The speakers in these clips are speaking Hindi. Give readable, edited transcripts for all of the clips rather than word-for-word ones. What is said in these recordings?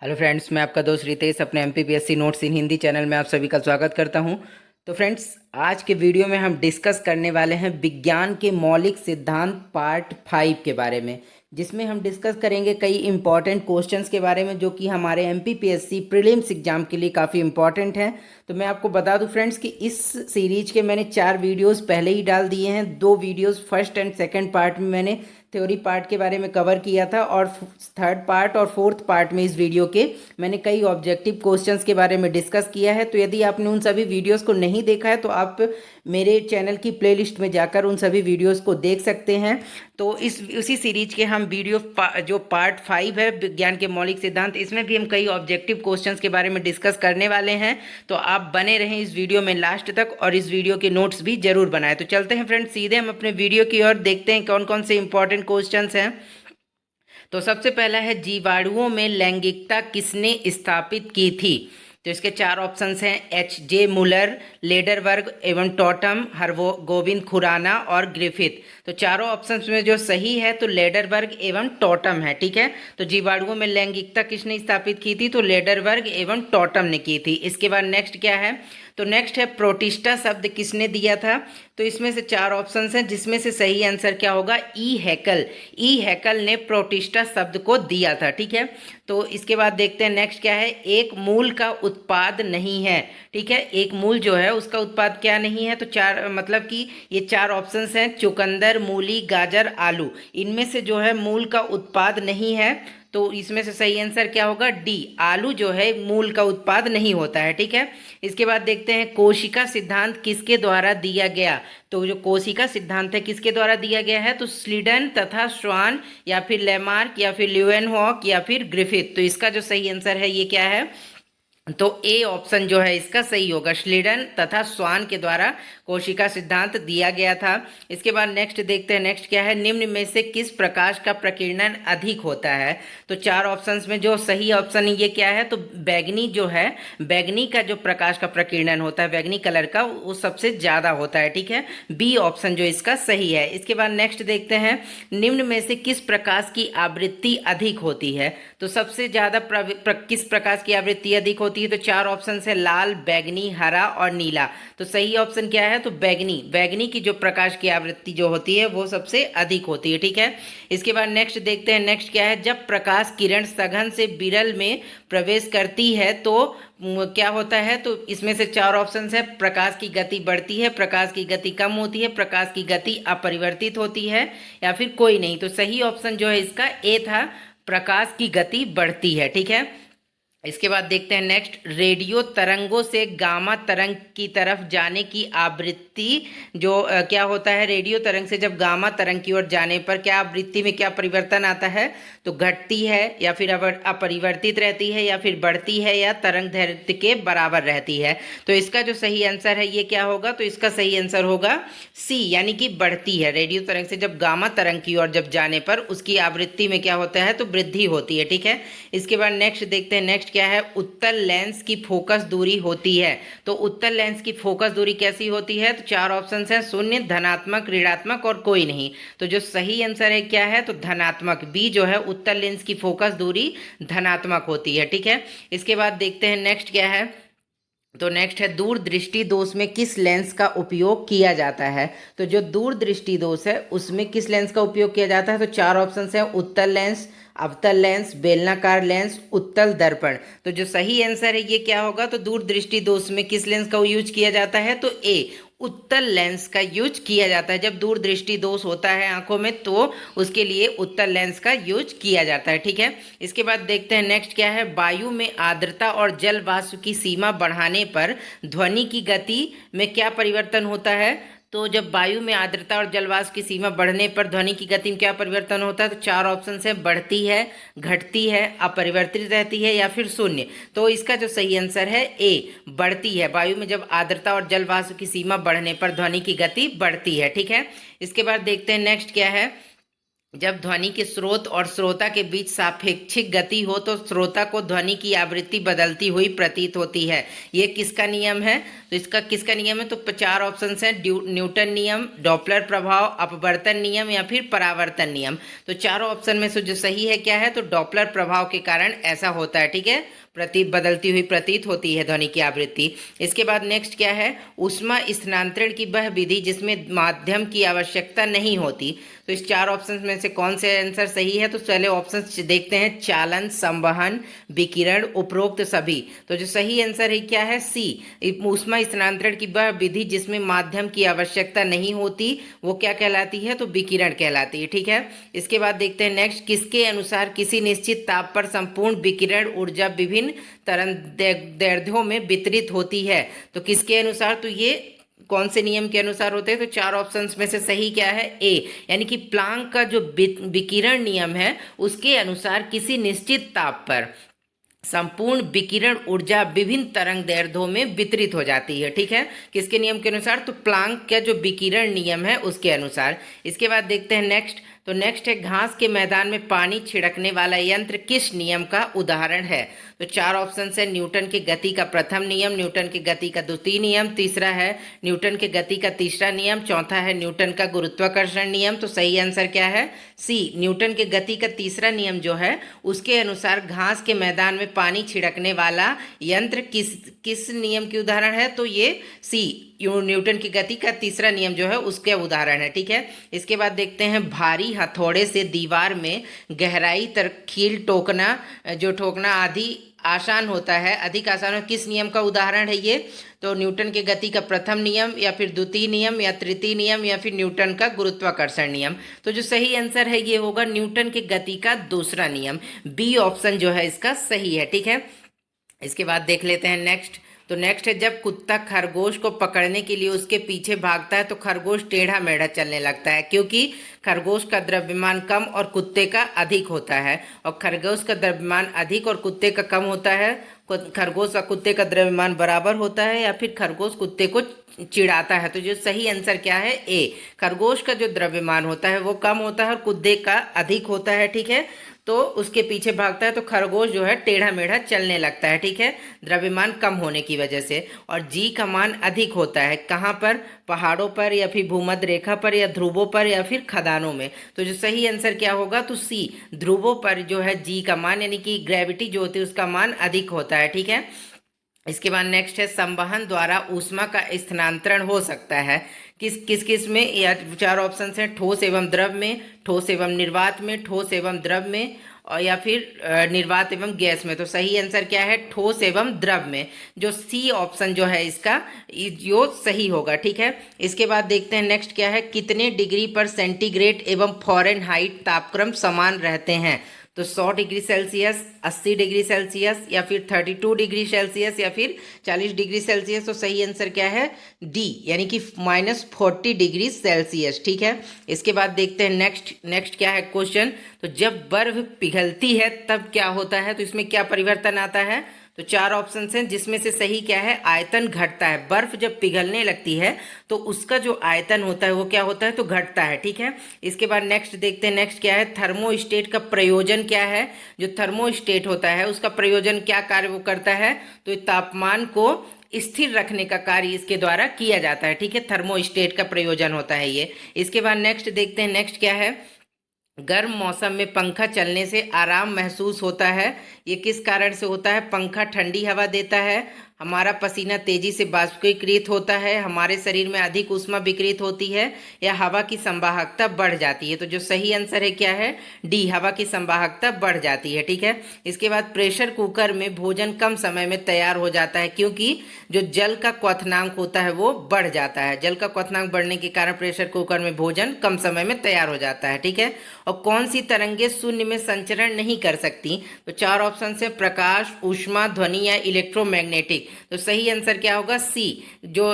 हेलो फ्रेंड्स, मैं आपका दोस्त रितेश अपने एमपीपीएससी नोट्स इन हिंदी चैनल में आप सभी का स्वागत करता हूं। तो फ्रेंड्स, आज के वीडियो में हम डिस्कस करने वाले हैं विज्ञान के मौलिक सिद्धांत पार्ट 5 के बारे में, जिसमें हम डिस्कस करेंगे कई इंपॉर्टेंट क्वेश्चंस के बारे में जो कि हमारे एमपीपीएससी प्रीलिम्स एग्जाम के लिए काफ़ी इंपॉर्टेंट हैं। तो मैं आपको बता दूं फ्रेंड्स कि इस सीरीज के मैंने 4 वीडियोस पहले ही डाल दिए हैं। 2 videos first and second part में मैंने थ्योरी पार्ट के बारे में कवर किया था, और थर्ड पार्ट और फोर्थ पार्ट में इस वीडियो के मैंने कई ऑब्जेक्टिव क्वेश्चंस के बारे में डिस्कस किया है। तो यदि आपने उन सभी वीडियोस को नहीं देखा है तो आप मेरे चैनल की प्लेलिस्ट में जाकर उन सभी वीडियोस को देख सकते हैं। तो इस उसी सीरीज के हम जो पार्ट 5 है विज्ञान के मौलिक सिद्धांत, इसमें भी हम कई ऑब्जेक्टिव क्वेश्चंस के बारे में डिस्कस करने वाले हैं। तो आप बने रहें इस वीडियो में लास्ट तक, और इस वीडियो के नोट्स भी जरूर बनाएं। तो चलते हैं फ्रेंड्स, सीधे हम अपने वीडियो की ओर, देखते हैं कौन कौन से इंपॉर्टेंट क्वेश्चंस हैं। तो सबसे पहला है, जीवाणुओं में लैंगिकता किसने स्थापित की थी? तो इसके 4 ऑप्शंस हैं: एच जे मुलर, लेडरवर्ग एवं टॉटम, हरवो गोविंद खुराना और ग्रिफिथ। तो चारों ऑप्शंस में जो सही है तो लेडरवर्ग एवं टॉटम है। ठीक है, तो जीवाणुओं में लैंगिकता किसने स्थापित की थी? तो लेडरवर्ग एवं टॉटम ने की थी। इसके बाद नेक्स्ट क्या है? तो नेक्स्ट है, प्रोटिस्टा शब्द किसने दिया था? तो इसमें से 4 ऑप्शंस हैं, जिसमें से सही आंसर क्या होगा? ई हैकल। ई हैकल ने प्रोटिस्टा शब्द को दिया था। ठीक है, तो इसके बाद देखते हैं नेक्स्ट क्या है। एक मूल का उत्पाद नहीं है। ठीक है, एक मूल जो है उसका उत्पाद क्या नहीं है? तो 4 मतलब कि ये 4 ऑप्शंस हैं: चुकंदर, मूली, गाजर, आलू। इनमें से जो है मूल का उत्पाद नहीं है, तो इसमें से सही आंसर क्या होगा? डी, आलू जो है मूल का उत्पाद नहीं होता है। ठीक है, इसके बाद देखते हैं, कोशिका सिद्धांत किसके द्वारा दिया गया? तो जो कोशिका सिद्धांत है किसके द्वारा दिया गया है? तो स्लीडन तथा स्वान, या फिर लेमार्क, या फिर ल्यूएनहॉक, या फिर ग्रिफिथ। तो इसका जो सही आंसर है ये क्या है? तो ए ऑप्शन जो है इसका सही होगा, श्लीडन तथा स्वान के द्वारा कोशिका सिद्धांत दिया गया था। इसके बाद नेक्स्ट देखते हैं, नेक्स्ट क्या है। निम्न में से किस प्रकाश का प्रकीर्णन अधिक होता है? तो 4 ऑप्शंस में जो सही ऑप्शन ये क्या है? तो बैगनी जो है, बैगनी का जो प्रकाश का प्रकीर्णन होता है, बैगनी कलर का, वो सबसे ज्यादा होता है। ठीक है, बी ऑप्शन जो इसका सही है। इसके बाद नेक्स्ट देखते हैं, निम्न में से किस प्रकाश की आवृत्ति अधिक होती है? तो सबसे ज्यादा किस प्रकाश की आवृत्ति अधिक होती है? तो 4 ऑप्शन है, लाल, बैगनी, हरा और नीला। तो सही ऑप्शन क्या है? तो बैगनी। बैगनी की जो प्रकाश की आवृत्ति जो होती है वो सबसे अधिक होती है। ठीक है, इसके बाद नेक्स्ट देखते हैं, नेक्स्ट क्या है। जब प्रकाश किरण सघन से विरल में प्रवेश करती है तो क्या होता है? तो इसमें से 4 ऑप्शन है, प्रकाश की गति बढ़ती है, प्रकाश की गति कम होती है, प्रकाश की गति अपरिवर्तित होती है, या फिर कोई नहीं। तो सही ऑप्शन जो है इसका ए था, प्रकाश की गति बढ़ती है। ठीक है, इसके बाद देखते हैं नेक्स्ट, रेडियो तरंगों से गामा तरंग की तरफ जाने की आवृत्ति जो क्या होता है? रेडियो तरंग से जब गामा तरंग की ओर जाने पर क्या आवृत्ति में क्या परिवर्तन आता है? तो घटती है, या फिर अपरिवर्तित रहती है, या फिर बढ़ती है, या तरंग दैर्ध्य के बराबर रहती है। तो इसका जो सही आंसर है ये क्या होगा? तो इसका सही आंसर होगा सी, यानी कि बढ़ती है। रेडियो तरंग से जब गामा तरंग की ओर जब जाने पर उसकी आवृत्ति में क्या होता है? तो वृद्धि होती है। ठीक है, इसके बाद नेक्स्ट देखते हैं, नेक्स्ट क्या है। उत्तल लेंस की फोकस दूरी होती है। तो उत्तल लेंस की फोकस दूरी कैसी होती है? तो 4 ऑप्शन हैं, शून्य, धनात्मक, ऋणात्मक और कोई नहीं। तो जो सही आंसर है क्या है? तो धनात्मक, बी जो है, उत्तल लेंस की फोकस दूरी धनात्मक होती है। ठीक है, इसके बाद देखते हैं नेक्स्ट क्या है। तो नेक्स्ट है, दूरदृष्टि दोष में किस लेंस का उपयोग किया जाता है? तो जो दूरदृष्टि दोष है उसमें किस लेंस का उपयोग किया जाता है? तो 4 ऑप्शन है, उत्तल लेंस, अवतल लेंस, बेलनाकार लेंस, उत्तल दर्पण। तो जो सही आंसर है ये क्या होगा? तो दूरदृष्टि दोष में किस लेंस का यूज किया जाता है? तो ए, उत्तल लेंस का यूज किया जाता है। जब दूरदृष्टि दोष होता है आंखों में तो उसके लिए उत्तल लेंस का यूज किया जाता है। ठीक है, इसके बाद देखते हैं नेक्स्ट क्या है। वायु में आर्द्रता और जल वाष्प की सीमा बढ़ाने पर ध्वनि की गति में क्या परिवर्तन होता है? तो जब वायु में आर्द्रता और जलवाष्प की सीमा बढ़ने पर ध्वनि की गति में क्या परिवर्तन होता है? तो 4 ऑप्शन है, बढ़ती है, घटती है, अपरिवर्तित रहती है, या फिर शून्य। तो इसका जो सही आंसर है ए, बढ़ती है। वायु में जब आर्द्रता और जलवाष्प की सीमा बढ़ने पर ध्वनि की गति बढ़ती है। ठीक है, इसके बाद देखते हैं नेक्स्ट क्या है। जब ध्वनि के स्रोत और श्रोता के बीच सापेक्षिक गति हो तो श्रोता को ध्वनि की आवृत्ति बदलती हुई प्रतीत होती है। ये किसका नियम है? तो इसका किसका नियम है? तो चार ऑप्शंस हैं, न्यूटन नियम, डॉपलर प्रभाव, अपवर्तन नियम या फिर परावर्तन नियम। तो चारों ऑप्शन में से जो सही है क्या है? तो डॉपलर प्रभाव के कारण ऐसा होता है, ठीक है, बदलती हुई प्रतीत होती है ध्वनि की आवृत्ति। इसके बाद नेक्स्ट क्या है? ऊष्मा स्थानांतरण की वह विधि जिसमें माध्यम की आवश्यकता नहीं होती। तो इस चार ऑप्शन में से कौन से आंसर सही है? तो पहले ऑप्शन देखते हैं, चालन, संवहन, विकिरण, उपरोक्त सभी। तो जो सही आंसर है क्या है? सी, ऊष्मा स्थानांतरण की वह विधि जिसमें माध्यम की आवश्यकता नहीं होती, वो क्या कहलाती है? तो विकिरण कहलाती है, ठीक है। इसके बाद देखते हैं नेक्स्ट, किसके अनुसार किसी निश्चित ताप पर संपूर्ण विकिरण ऊर्जा विभिन्न तरंगदैर्ध्यों में वितरित होती है? तो किसके अनुसार? तो ये कौन से नियम के अनुसार होते हैं? तो चार ऑप्शंस में से सही क्या है? ए, यानी कि प्लांक का जो विकिरण नियम है उसके अनुसार किसी निश्चित ताप पर संपूर्ण विकिरण ऊर्जा विभिन्न तरंगदैर्ध्यों में वितरित हो जाती है, ठीक है। किसके नियम के अनुसार? तो प्लांक का जो विकिरण नियम है उसके अनुसार। इसके बाद देखते हैं नेक्स्ट, तो नेक्स्ट है, घास के मैदान में पानी छिड़कने वाला यंत्र किस नियम का उदाहरण है? तो चार ऑप्शन है, न्यूटन के गति का प्रथम नियम, न्यूटन के गति का द्वितीय नियम, तीसरा है न्यूटन के गति का तीसरा नियम, चौथा है न्यूटन का गुरुत्वाकर्षण नियम। तो सही आंसर क्या है? सी, न्यूटन के गति का तीसरा नियम जो है उसके अनुसार घास के मैदान में पानी छिड़कने वाला यंत्र किस नियम की उदाहरण है? तो ये सी, न्यूटन की गति का तीसरा नियम जो है उसके उदाहरण है, ठीक है। इसके बाद देखते हैं, भारी हथौड़े से दीवार में गहराई तक कील ठोकना आसान होता है, अधिक आसान हो, किस नियम का उदाहरण है ये? तो न्यूटन के गति का प्रथम नियम या फिर द्वितीय नियम या तृतीय नियम या फिर न्यूटन का गुरुत्वाकर्षण नियम। तो जो सही आंसर है ये होगा न्यूटन के गति का दूसरा नियम, बी ऑप्शन जो है इसका सही है, ठीक है। इसके बाद देख लेते हैं नेक्स्ट, तो नेक्स्ट है, जब कुत्ता खरगोश को पकड़ने के लिए उसके पीछे भागता है तो खरगोश टेढ़ा मेढ़ा चलने लगता है, क्योंकि खरगोश का द्रव्यमान कम और कुत्ते का अधिक होता है, और खरगोश का द्रव्यमान अधिक और कुत्ते का कम होता है। खरगोश और कुत्ते का द्रव्यमान बराबर होता है, या फिर खरगोश कुत्ते को चिढ़ाता है। तो जो सही आंसर क्या है? ए, खरगोश का जो द्रव्यमान होता है वो कम होता है और कुत्ते का अधिक होता है, ठीक है। तो उसके पीछे भागता है तो खरगोश जो है टेढ़ा मेढ़ा चलने लगता है, ठीक है, द्रव्यमान कम होने की वजह से। और जी का मान अधिक होता है, कहाँ पर? पहाड़ों पर या फिर भूमध्य रेखा पर या ध्रुवों पर या फिर खदानों में। तो जो सही आंसर क्या होगा? तो सी, ध्रुवों पर जो है जी का मान यानी कि ग्रेविटी जो होती है उसका मान अधिक होता है, ठीक है। इसके बाद नेक्स्ट है, संवहन द्वारा ऊष्मा का स्थानांतरण हो सकता है किस में? या चार ऑप्शन हैं, ठोस एवं द्रव में, ठोस एवं निर्वात में, ठोस एवं द्रव में, और या फिर निर्वात एवं गैस में। तो सही आंसर क्या है? ठोस एवं द्रव में, जो सी ऑप्शन जो है इसका जो सही होगा, ठीक है। इसके बाद देखते हैं नेक्स्ट क्या है, कितने डिग्री पर सेंटीग्रेड एवं फ़ारेनहाइट तापक्रम समान रहते हैं? तो 100 डिग्री सेल्सियस, 80 डिग्री सेल्सियस या फिर 32 डिग्री सेल्सियस या फिर 40 डिग्री सेल्सियस। तो सही आंसर क्या है? डी, यानी कि -40 डिग्री सेल्सियस, ठीक है। इसके बाद देखते हैं नेक्स्ट क्या है क्वेश्चन, तो जब बर्फ पिघलती है तब क्या होता है? तो इसमें क्या परिवर्तन आता है? तो चार ऑप्शन हैं, जिसमें से सही क्या है? आयतन घटता है। बर्फ जब पिघलने लगती है तो उसका जो आयतन होता है वो क्या होता है? तो घटता है, ठीक है। इसके बाद नेक्स्ट देखते हैं, नेक्स्ट क्या है, थर्मोस्टेट का प्रयोजन क्या है? जो थर्मोस्टेट होता है उसका प्रयोजन क्या कार्य वो करता है? तो तापमान को स्थिर रखने का कार्य इसके द्वारा किया जाता है, ठीक है, थर्मोस्टेट का प्रयोजन होता है ये। इसके बाद नेक्स्ट देखते हैं, नेक्स्ट क्या है, गर्म मौसम में पंखा चलने से आराम महसूस होता है, ये किस कारण से होता है? पंखा ठंडी हवा देता है, हमारा पसीना तेजी से बाष्पीकृत होता है, हमारे शरीर में अधिक ऊष्मा विकृत होती है, या हवा की संवाहकता बढ़ जाती है। तो जो सही आंसर है क्या है? डी, हवा की संवाहकता बढ़ जाती है, ठीक है। इसके बाद प्रेशर कुकर में भोजन कम समय में तैयार हो जाता है, क्योंकि जो जल का क्वथनांक होता है वो बढ़ जाता है। जल का क्वथनांक बढ़ने के कारण प्रेशर कुकर में भोजन कम समय में तैयार हो जाता है, ठीक है। और कौन सी तरंगे शून्य में संचरण नहीं कर सकती? तो चार ऑप्शन है, प्रकाश, ऊष्मा, ध्वनि या इलेक्ट्रोमैग्नेटिक। तो सही आंसर क्या होगा? सी। जो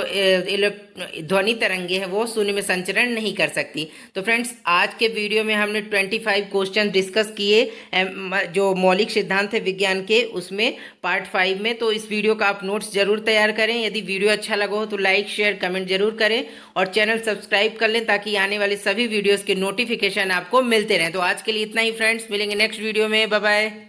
ध्वनि तरंगे हैं वो शून्य में संचरण नहीं कर सकती। तो फ्रेंड्स, आज के वीडियो में हमने 25 क्वेश्चन डिस्कस किए जो मौलिक सिद्धांत है विज्ञान के, उसमें पार्ट 5 में। तो इस वीडियो का आप नोट्स जरूर तैयार करें। यदि वीडियो अच्छा लगा हो तो लाइक शेयर कमेंट जरूर करें और चैनल सब्सक्राइब कर लें ताकि आने वाले सभी वीडियोस के नोटिफिकेशन आपको मिलते रहें। तो आज के लिए इतना ही फ्रेंड्स, मिलेंगे नेक्स्ट वीडियो में। Bye bye.